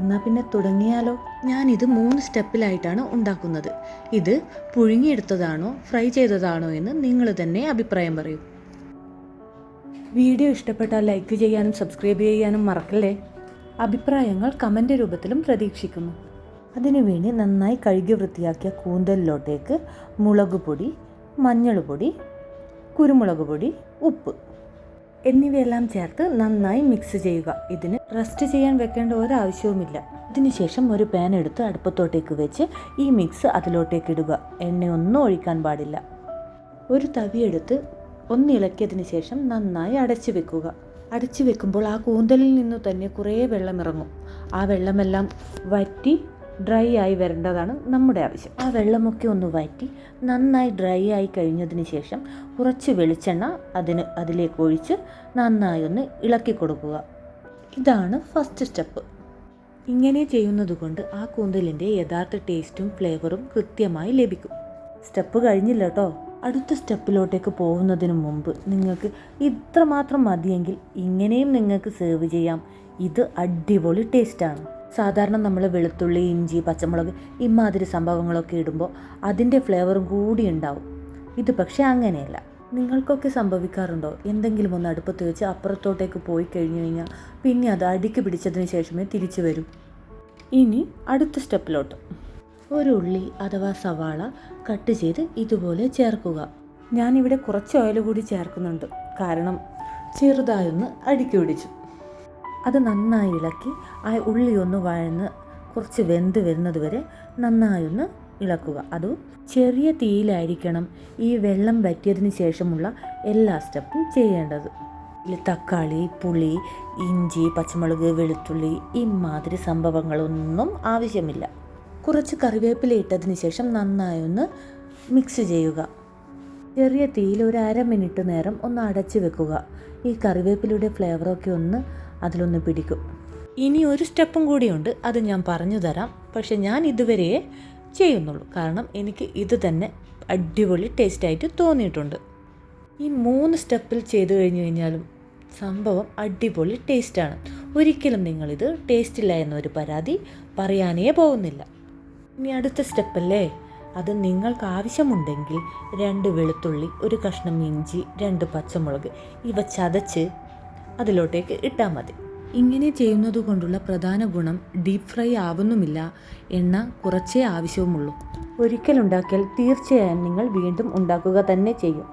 എന്നാൽ പിന്നെ തുടങ്ങിയാലോ? ഞാനിത് 3 സ്റ്റെപ്പിലായിട്ടാണ് ഉണ്ടാക്കുന്നത്. ഇത് പുഴുങ്ങിയെടുത്തതാണോ ഫ്രൈ ചെയ്തതാണോ എന്ന് നിങ്ങൾ തന്നെ അഭിപ്രായം പറയൂ. വീഡിയോ ഇഷ്ടപ്പെട്ടാൽ ലൈക്ക് ചെയ്യാനും സബ്സ്ക്രൈബ് ചെയ്യാനും മറക്കല്ലേ. അഭിപ്രായങ്ങൾ കമൻ്റ് രൂപത്തിലും പ്രതീക്ഷിക്കുന്നു. അതിനുവേണ്ടി നന്നായി കഴുകി വൃത്തിയാക്കിയ കൂന്തലിലോട്ടേക്ക് മുളക് പൊടി, മഞ്ഞൾപ്പൊടി, കുരുമുളക് പൊടി, ഉപ്പ് എന്നിവയെല്ലാം ചേർത്ത് നന്നായി മിക്സ് ചെയ്യുക. ഇതിന് റെസ്റ്റ് ചെയ്യാൻ വെക്കേണ്ട ഒരാവശ്യവുമില്ല. ഇതിനുശേഷം ഒരു പാൻ എടുത്ത് അടുപ്പത്തോട്ടേക്ക് വെച്ച് ഈ മിക്സ് അതിലോട്ടേക്ക് ഇടുക. എണ്ണയൊന്നും ഒഴിക്കാൻ പാടില്ല. ഒരു തവിയെടുത്ത് ഇളക്കിയതിന് ശേഷം നന്നായി അടച്ചു വെക്കുക. അടച്ചു വെക്കുമ്പോൾ ആ കൂന്തലിൽ നിന്നു തന്നെ കുറേ വെള്ളം ഇറങ്ങും. ആ വെള്ളമെല്ലാം വറ്റി ഡ്രൈ ആയി വരേണ്ടതാണ് നമ്മുടെ ആവശ്യം. ആ വെള്ളമൊക്കെ ഒന്ന് വറ്റി നന്നായി ഡ്രൈ ആയി കഴിഞ്ഞതിന് ശേഷം കുറച്ച് വെളിച്ചെണ്ണ അതിലേക്ക് ഒഴിച്ച് നന്നായി ഒന്ന് ഇളക്കി കൊടുക്കുക. ഇതാണ് ഫസ്റ്റ് സ്റ്റെപ്പ്. ഇങ്ങനെ ചെയ്യുന്നത് കൊണ്ട് ആ കൂന്തലിൻ്റെ യഥാർത്ഥ ടേസ്റ്റും ഫ്ലേവറും കൃത്യമായി ലഭിക്കും. സ്റ്റെപ്പ് കഴിഞ്ഞില്ല കേട്ടോ. അടുത്ത സ്റ്റെപ്പിലോട്ടേക്ക് പോകുന്നതിന് മുമ്പ് നിങ്ങൾക്ക് ഇത്രമാത്രം മതിയെങ്കിൽ ഇങ്ങനെയും നിങ്ങൾക്ക് സെർവ് ചെയ്യാം. ഇത് അടിപൊളി ടേസ്റ്റാണ്. സാധാരണ നമ്മൾ വെളുത്തുള്ളി, ഇഞ്ചി, പച്ചമുളക് ഇമാതിരി സംഭവങ്ങളൊക്കെ ഇടുമ്പോൾ അതിൻ്റെ ഫ്ലേവറും കൂടി ഉണ്ടാവും. ഇത് പക്ഷേ അങ്ങനെയല്ല. നിങ്ങൾക്കൊക്കെ സംഭവിക്കാറുണ്ടോ? എന്തെങ്കിലും ഒന്ന് അടുപ്പത്ത് വെച്ച് അപ്പുറത്തോട്ടേക്ക് പോയി കഴിഞ്ഞാൽ പിന്നെ അത് അടിക്ക് പിടിച്ചതിന് ശേഷമേ തിരിച്ചു വരൂ. ഇനി അടുത്ത സ്റ്റെപ്പിലോട്ട് ഒരു ഉള്ളി അഥവാ സവാള കട്ട് ചെയ്ത് ഇതുപോലെ ചേർക്കുക. ഞാനിവിടെ കുറച്ച് ഓയിൽ കൂടി ചേർക്കുന്നുണ്ട്, കാരണം ചെറുതായൊന്ന് അടിക്ക് പിടിച്ചു. അത് നന്നായി ഇളക്കി ആ ഉള്ളി ഒന്ന് വഴന്ന് കുറച്ച് വെന്ത് വരുന്നത് വരെ നന്നായി ഒന്ന് ഇളക്കുക. അത് ചെറിയ തീയിലായിരിക്കണം ഈ വെള്ളം വറ്റിയതിന് ശേഷമുള്ള എല്ലാ സ്റ്റെപ്പും ചെയ്യേണ്ടത്. തക്കാളി, പുളി, ഇഞ്ചി, പച്ചമുളക്, വെളുത്തുള്ളി ഇമാതിരി സംഭവങ്ങളൊന്നും ആവശ്യമില്ല. കുറച്ച് കറിവേപ്പില ഇട്ടതിന് ശേഷം നന്നായി ഒന്ന് മിക്സ് ചെയ്യുക. ചെറിയ തീയിൽ ഒരു 1/2 മിനിറ്റ് നേരം ഒന്ന് അടച്ചു വെക്കുക. ഈ കറിവേപ്പിലയുടെ ഫ്ലേവറൊക്കെ ഒന്ന് അതിലൊന്ന് പിടിക്കും. ഇനി ഒരു സ്റ്റെപ്പും കൂടിയുണ്ട്, അത് ഞാൻ പറഞ്ഞു തരാം. പക്ഷെ ഞാൻ ഇതുവരെ ചെയ്യുന്നുള്ളൂ, കാരണം എനിക്ക് ഇത് തന്നെ അടിപൊളി ടേസ്റ്റായിട്ട് തോന്നിയിട്ടുണ്ട്. ഈ 3 സ്റ്റെപ്പിൽ ചെയ്തു കഴിഞ്ഞാലും സംഭവം അടിപൊളി ടേസ്റ്റാണ്. ഒരിക്കലും നിങ്ങളിത് ടേസ്റ്റില്ല എന്നൊരു പരാതി പറയാനേ പോകുന്നില്ല. ഇനി അടുത്ത സ്റ്റെപ്പല്ലേ, അത് നിങ്ങൾക്ക് ആവശ്യമുണ്ടെങ്കിൽ 2 വെളുത്തുള്ളി, 1 കഷ്ണം ഇഞ്ചി, 2 പച്ചമുളക് ഇവ ചതച്ച് അതിലോട്ടേക്ക് ഇട്ടാൽ മതി. ഇങ്ങനെ ചെയ്യുന്നത് കൊണ്ടുള്ള പ്രധാന ഗുണം ഡീപ്പ് ഫ്രൈ ആവുന്നുമില്ല, എണ്ണ കുറച്ചേ ആവശ്യവുമുള്ളൂ. ഒരിക്കലുണ്ടാക്കിയാൽ തീർച്ചയായും നിങ്ങൾ വീണ്ടും ഉണ്ടാക്കുക തന്നെ ചെയ്യും.